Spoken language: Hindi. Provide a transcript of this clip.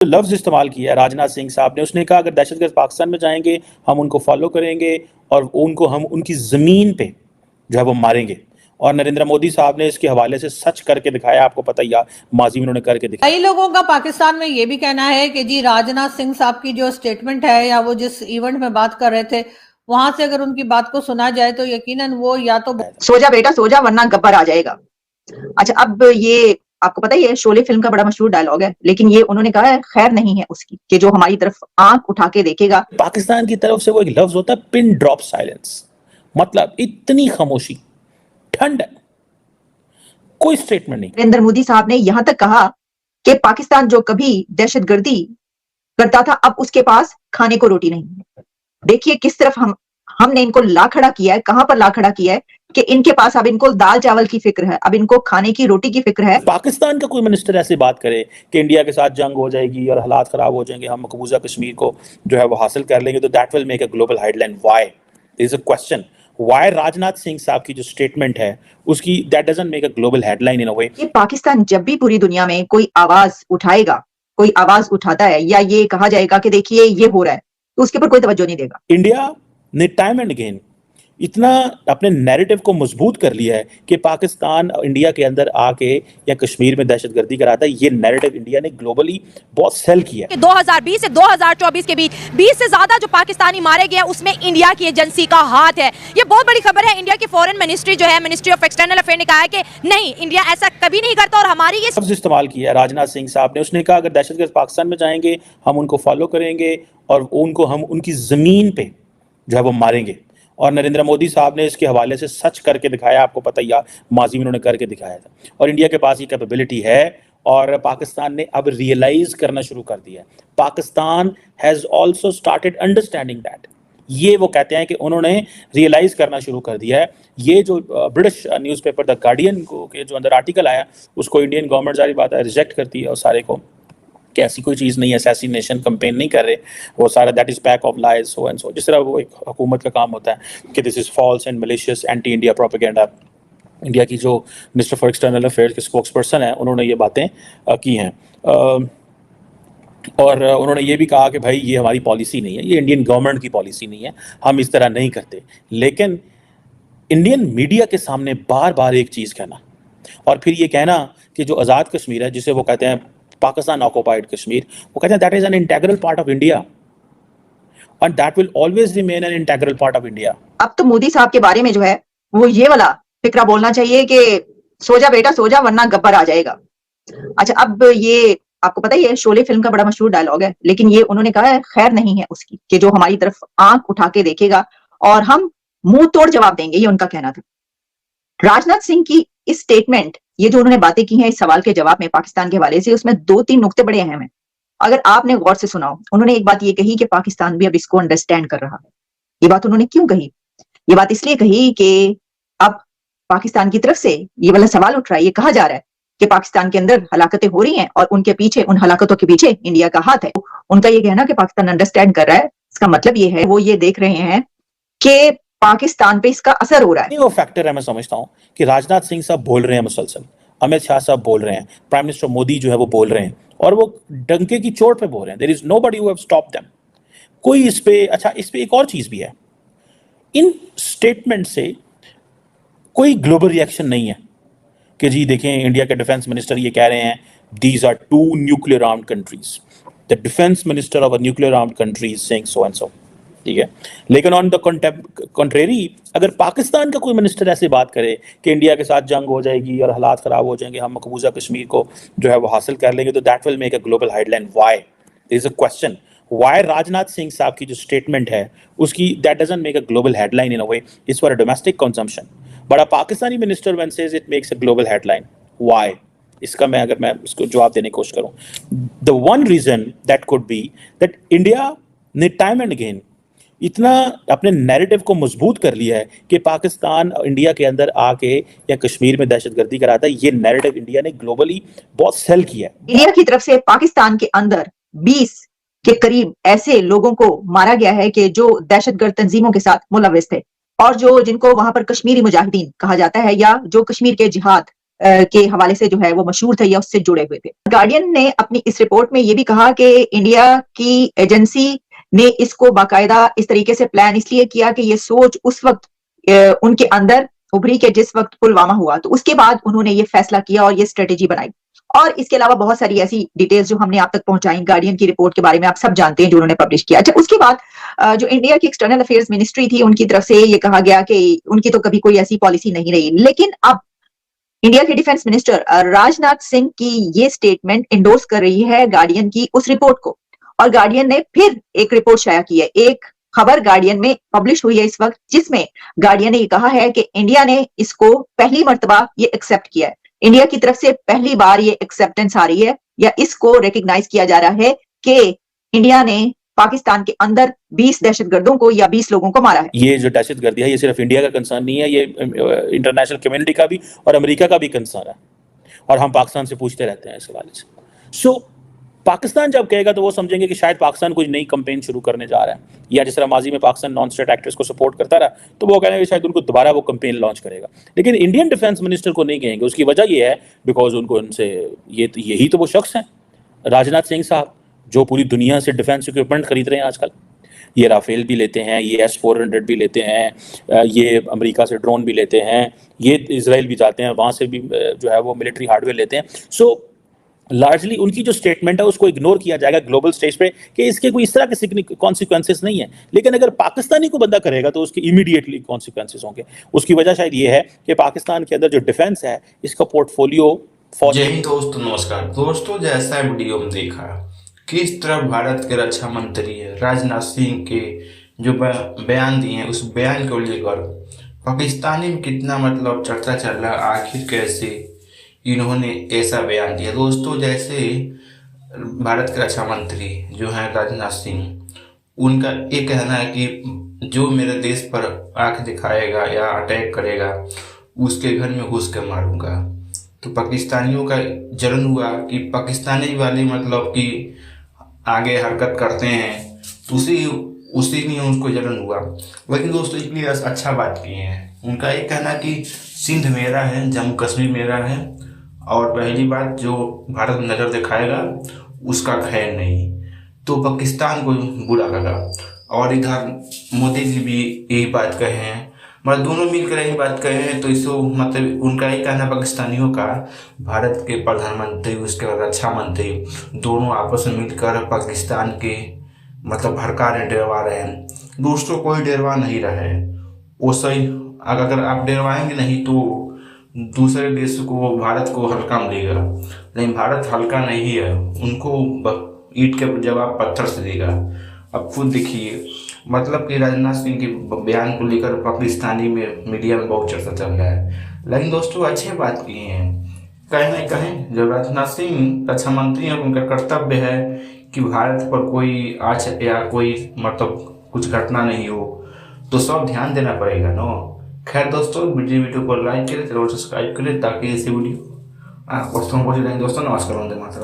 लफ्ज इस्तेमाल किया राजनाथ सिंह साहब ने, उसने कहा अगर दहशतगर्द पाकिस्तान में जाएंगे हम उनको फॉलो करेंगे और उनको हम उनकी जमीन पे जो है वो मारेंगे। और नरेंद्र मोदी साहब ने इसके हवाले से सच करके दिखाया, आपको पता ही माजी में उन्होंने करके दिखाया। कई लोगों का पाकिस्तान में ये भी कहना है कि जी राजनाथ सिंह साहब की जो स्टेटमेंट है या वो जिस इवेंट में बात कर रहे थे वहां से अगर उनकी बात को सुना जाए तो यकीनन वो या तो सो जा बेटा सो जा वरना गब्बर आ जाएगा। अच्छा, अब ये आपको पता ही है शोले फिल्म का बड़ा मशहूर डायलॉग है, लेकिन ये उन्होंने कहा है खैर नहीं है उसकी कि जो हमारी तरफ आंख उठा के देखेगा। पाकिस्तान की तरफ से वो एक लफ्ज होता है पिन ड्रॉप साइलेंस, मतलब इतनी खामोशी, ठंड, कोई स्टेटमेंट नहीं। नरेंद्र मोदी साहब ने यहां तक कहा कि पाकिस्तान जो कभी दहशतगर्दी करता था अब उसके पास खाने को रोटी नहीं है। देखिए किस तरफ हमने इनको ला खड़ा किया है, कहां पर ला खड़ा किया है कि इनके पास अब इनको दाल चावल की फिक्र है, अब इनको खाने की रोटी की फिक्र है। पाकिस्तान का कोई मिनिस्टर ऐसे बात करे कि इंडिया के साथ जंग हो जाएगी और हालात खराब हो जाएंगे, हम मकबूजा कश्मीर को जो है वो हासिल कर लेंगे, तो that will make a global headline. Why is a question, why Rajnath Singh साहब की जो स्टेटमेंट है उसकी that doesn't make a global headline in a way. ये पाकिस्तान जब भी पूरी दुनिया में कोई आवाज उठाएगा, कोई आवाज उठाता है या ये कहा जाएगा कि देखिए ये हो रहा है, तो उसके ऊपर कोई तवज्जो नहीं देगा। इंडिया ने टाइम एंड अगेन इतना अपने नैरेटिव को मजबूत कर लिया है कि पाकिस्तान इंडिया के अंदर आके या कश्मीर में दहशतगर्दी कराता है। ये नैरेटिव इंडिया ने ग्लोबली बहुत सेल किया है। 2020 से 2024 के बीच 20 से ज्यादा जो पाकिस्तानी मारे गए उसमें इंडिया की एजेंसी का हाथ है। ये बहुत बड़ी खबर है। इंडिया की फॉरेन मिनिस्ट्री जो है, मिनिस्ट्री ऑफ एक्सटर्नल अफेयर ने कहा है कि नहीं, इंडिया ऐसा कभी नहीं करता और हमारी ये लफ्ज इस्तेमाल किया राजनाथ सिंह साहब ने, उसने कहा अगर दहशतगर्द पाकिस्तान में जाएंगे हम उनको फॉलो करेंगे और उनको हम उनकी जमीन पे जो है वो मारेंगे। और नरेंद्र मोदी साहब ने इसके हवाले से सच करके दिखाया, आपको पता ही माजी में उन्होंने करके दिखाया था। और इंडिया के पास ये कैपेबिलिटी है और पाकिस्तान ने अब रियलाइज करना शुरू कर दिया है। Pakistan has also started understanding that. ये वो कहते हैं कि उन्होंने रियलाइज करना शुरू कर दिया है। ये जो ब्रिटिश न्यूज़पेपर द गार्डियन को के जो अंदर आर्टिकल आया उसको इंडियन गवर्नमेंट जारी बात है रिजेक्ट करती है और सारे को कि ऐसी कोई चीज़ नहीं है, असैसिनेशन कंपेन नहीं कर रहे, वो सारा that is pack of lies so and सो, जिस तरह वो एक हुकूमत का काम होता है कि this is false and malicious anti India propaganda. India की जो मिनिस्टर फॉर एक्सटर्नल अफेयर्स के स्पोक्स पर्सन है उन्होंने ये बातें की हैं और उन्होंने ये भी कहा कि भाई ये हमारी पॉलिसी नहीं है, ये इंडियन गवर्नमेंट की पॉलिसी नहीं है, हम इस तरह नहीं करते। लेकिन इंडियन मीडिया के सामने बार बार एक चीज़ कहना और फिर ये कहना कि जो आज़ाद कश्मीर है, जिसे वो कहते हैं पाकिस्तान ऑक्युपाइड कश्मीर, वो कहते हैं that is an integral part of India and that will always remain an integral part of India. अब तो मोदी साहब के बारे में जो है वो ये वाला फिक्रा बोलना चाहिए कि सो जा बेटा सो जा वरना गब्बर आ जाएगा। अच्छा, अब ये आपको पता ही है शोले फिल्म का बड़ा मशहूर डायलॉग है, लेकिन ये उन्होंने कहा है खैर नहीं है उसकी कि जो हमारी तरफ आंख उठा के देखेगा और हम मुंह तोड़ जवाब देंगे, ये उनका कहना था। राजनाथ सिंह की इस स्टेटमेंट, ये जो उन्होंने बातें की हैं इस सवाल के जवाब में पाकिस्तान के हवाले से, उसमें 2-3 नुक्ते बड़े अहम हैं। अगर आपने गौर से सुना, उन्होंने एक बात ये कही कि पाकिस्तान भी अब इसको अंडरस्टैंड कर रहा है। ये बात उन्होंने क्यों कही? ये बात इसलिए कही कि अब पाकिस्तान की तरफ से ये वाला सवाल उठ रहा है, ये कहा जा रहा है कि पाकिस्तान के अंदर हलाकतें हो रही हैं और उनके पीछे, उन हलाकतों के पीछे इंडिया का हाथ है। उनका ये कहना कि पाकिस्तान अंडरस्टैंड कर रहा है, इसका मतलब ये है वो ये देख रहे हैं कि पाकिस्तान पे इसका असर हो रहा है। वो फैक्टर है, मैं समझता हूँ कि राजनाथ सिंह साहब बोल रहे हैं मुसलसल, अमित शाह साहब बोल रहे हैं, प्राइम मिनिस्टर मोदी जो है वो बोल रहे हैं और वो डंके की चोट पे बोल रहे हैं। There is nobody who have stopped them. कोई इस पे, अच्छा इस पे एक और चीज भी है, इन स्टेटमेंट से कोई ग्लोबल रिएक्शन नहीं है कि जी देखें इंडिया के डिफेंस मिनिस्टर ये कह रहे हैं these are 2 nuclear armed countries, the defence minister of a nuclear armed country is saying so and so, ठीक है। लेकिन ऑन द कंट्रेरी अगर पाकिस्तान का कोई मिनिस्टर ऐसे बात करे कि इंडिया के साथ जंग हो जाएगी और हालात खराब हो जाएंगे, हम मकबूजा कश्मीर को जो है वो हासिल कर लेंगे, तो that will make a global headline. Why is a question, why Rajnath Singh साहब की जो स्टेटमेंट है उसकी that doesn't make a global headline in a way, is for a domestic consumption, but a Pakistani minister when says it makes a global headline. Why? इसका मैं इसको जवाब देने की कोशिश करूं, the one reason that could be that India ने टाइम एंड अगेन इतना अपने नैरेटिव को मजबूत कर लिया है कि पाकिस्तान इंडिया के अंदर आके या कश्मीर में दहशतगर्दी कराता है। ये नैरेटिव इंडिया ने ग्लोबली बहुत सेल किया है। इंडिया की तरफ से पाकिस्तान के अंदर 20 के करीब ऐसे लोगों को मारा गया है कि जो दहशतगर्द तंजीमों के साथ मुलविस थे और जो जिनको वहां पर कश्मीरी मुजाहिदीन कहा जाता है या जो कश्मीर के जिहाद के हवाले से जो है वो मशहूर थे या उससे जुड़े हुए थे। गार्डियन ने अपनी इस रिपोर्ट में ये भी कहा कि इंडिया की एजेंसी ने इसको बाकायदा इस तरीके से प्लान इसलिए किया कि ये सोच उस वक्त उनके अंदर उभरी के जिस वक्त पुलवामा हुआ, तो उसके बाद उन्होंने ये फैसला किया और ये स्ट्रेटेजी बनाई। और इसके अलावा बहुत सारी ऐसी डिटेल्स जो हमने आप तक पहुंचाई गार्डियन की रिपोर्ट के बारे में, आप सब जानते हैं जो उन्होंने पब्लिश किया। अच्छा, उसके बाद जो इंडिया की एक्सटर्नल अफेयर्स मिनिस्ट्री थी उनकी तरफ से ये कहा गया कि उनकी तो कभी कोई ऐसी पॉलिसी नहीं रही, लेकिन अब इंडिया के डिफेंस मिनिस्टर राजनाथ सिंह की ये स्टेटमेंट इंडोर्स कर रही है गार्डियन की उस रिपोर्ट को। और गार्डियन ने फिर एक रिपोर्ट शाया की है, एक खबर गार्डियन में पब्लिश हुई है इस वक्त, जिसमें गार्डियन ने ये कहा है कि इंडिया ने इसको पहली मर्तबा ये एक्सेप्ट किया है। इंडिया की तरफ से पहली बार ये एक्सेप्टेंस आ रही है या इसको रिकॉग्नाइज किया जा रहा है कि इंडिया ने पाकिस्तान के अंदर 20 दहशतगर्दों को या 20 लोगों को मारा है। ये जो दहशतगर्दी है ये सिर्फ इंडिया का कंसर्न नहीं है, ये इंटरनेशनल कम्युनिटी का भी और अमेरिका का भी कंसर्न है, और हम पाकिस्तान से पूछते रहते हैं इस हवाले से। सो पाकिस्तान जब कहेगा तो वो समझेंगे कि शायद पाकिस्तान कुछ नई कैंपेन शुरू करने जा रहा है, या जिस तरह माजी में पाकिस्तान नॉन स्टेट एक्टर्स को सपोर्ट करता रहा, तो वो कहेंगे शायद उनको दोबारा वो कैंपेन लॉन्च करेगा। लेकिन इंडियन डिफेंस मिनिस्टर को नहीं कहेंगे। उसकी वजह ये है बिकॉज उनको उनसे यही तो वो शख्स हैं, राजनाथ सिंह साहब, जो पूरी दुनिया से डिफेंस इक्विपमेंट खरीद रहे हैं आजकल। ये राफेल भी लेते हैं, ये S-400 भी लेते हैं, ये अमेरिका से ड्रोन भी लेते हैं, ये इजराइल भी जाते हैं, वहाँ से भी जो है वो मिलिट्री हार्डवेयर लेते हैं। सो लार्जली उनकी जो स्टेटमेंट है उसको इग्नोर किया जाएगा ग्लोबल स्टेज पे कि इसके कोई इस तरह के कॉन्सिक्वेंसेस नहीं है। लेकिन अगर पाकिस्तानी को बंदा करेगा तो उसके इमीडिएटली कॉन्सिक्वेंसेस होंगे। उसकी वजह शायद ये है कि पाकिस्तान के अंदर जो डिफेंस है इसका पोर्टफोलियो जय हिंद दोस्तों, नमस्कार दोस्तों। जैसा वीडियो में देखा किस तरह भारत के रक्षा मंत्री राजनाथ सिंह के जो बयान दिए हैं, उस बयान को लेकर पाकिस्तानी में कितना मतलब चर्चा चल रहा है, आखिर कैसे इन्होंने ऐसा बयान दिया। दोस्तों, जैसे भारत के रक्षा मंत्री जो हैं राजनाथ सिंह, उनका ये कहना है कि जो मेरे देश पर आंख दिखाएगा या अटैक करेगा उसके घर में घुस के मारूंगा। तो पाकिस्तानियों का जलन हुआ कि पाकिस्तानी वाले मतलब कि आगे हरकत करते हैं, तो उसी में उनको जलन हुआ। लेकिन दोस्तों एक लिए अच्छा बात किए हैं। उनका ये कहना कि सिंध मेरा है, जम्मू कश्मीर मेरा है, और पहली बात जो भारत में नज़र दिखाएगा उसका खैर नहीं। तो पाकिस्तान को बुरा लगा। और इधर मोदी जी भी यही बात कहे हैं, मतलब दोनों मिलकर यही बात कहे हैं। तो इसको मतलब उनका ही कहना पाकिस्तानियों का, भारत के प्रधानमंत्री उसके बाद रक्षा मंत्री दोनों आपस में मिलकर पाकिस्तान के मतलब भड़का रहे, डरवा रहे हैं। दोस्तों, कोई डरवा नहीं रहा है। वो सही, अगर आप डरवाएंगे नहीं तो दूसरे देश को, भारत को हल्का मिलेगा। लेकिन भारत हल्का नहीं है, उनको ईंट के जवाब पत्थर से देगा। अब खुद देखिए, मतलब कि राजनाथ सिंह के बयान को लेकर पाकिस्तानी में मीडिया में बहुत चर्चा चल रहा है। लेकिन दोस्तों अच्छी बात किए हैं, कहीं ना कहीं जब राजनाथ सिंह रक्षा मंत्री हैं, उनका कर्तव्य है कि भारत पर कोई आज या कोई मतलब कुछ घटना नहीं हो, तो सब ध्यान देना पड़ेगा ना। खैर दोस्तों, वीडियो को लाइक करें, चैनल सब्सक्राइब करें ताकि ऐसी वीडियो दोस्तों को पहुंच जाए। दोस्तों नमस्कार, वंदे मातरम।